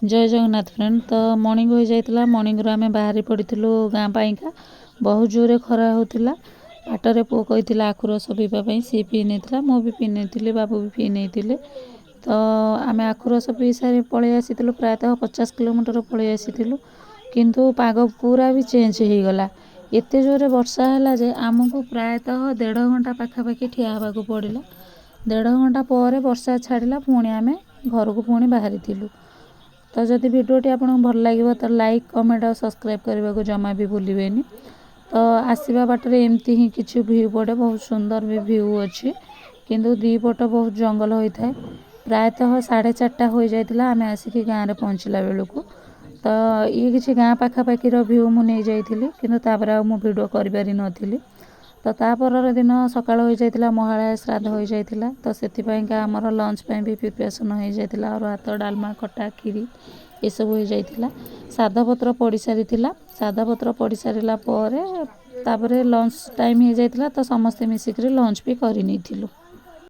जय जगन्नाथ फ्रेंड। तो मॉर्निंग हो जाइतिला। मॉर्निंग रो आमे बाहरी पड़िथिलु गाँ पाइका। बहुत जोरे खरा होतिला। बाटरे पुओ कहितिला आखु रस पीवा पई, सी पी नेतिला, मो भी पी नेतिले, बाबू भी पी नेतिले। तो आमे आखु रस पी सारी पळेई आसितिलु। प्रायतः 50 किलोमीटर पळेई आसितिलु, किंतु पाग पूरा भी चेंज हो गला। एते जोरे वर्षा हैला जे आमको प्रायतः 1.5 घंटा पाखापाखि ठिया हेबाकु पड़िला। 1.5 घंटा पर वर्षा छाड़िला, पुणी आमे घर को पुणी बाहरी थिलु। तो जदि वीडियोटी आपको भल लगे तो लाइक कमेंट और सब्सक्राइब करने को जमा भी भूलें। तो आसवा बाटर एमती ही किसी व्यू पड़े, बहुत सुंदर भी व्यू अच्छी, किंतु दी पट बहुत जंगल होता है। प्रायतः 4:30 हो जाता आम आसिक गाँव में पहुँचला बेलू। तो ये किसी गाँ पाखापाखि व्यू मुझे जाइली, किंतु तापर आ वीडियो कर पारि नथिली। तो तापर दिन सकाळ हो जाइतिला, महालय श्राद्ध हो जाइतिला। तो सेतिपाइका आमर लंच पे भी प्रिपरेशन हो जाइतिला। और भात डालमा खटा खीरी ये सब हो जाइतिला। साधा पत्र पड़ी सारिथिला। साधा पत्र पड़ी सारिला ପରେ तापरे लंच टाइम हो जाइतिला। तो समस्ते मिसिक लंच भी करि नेथिलु।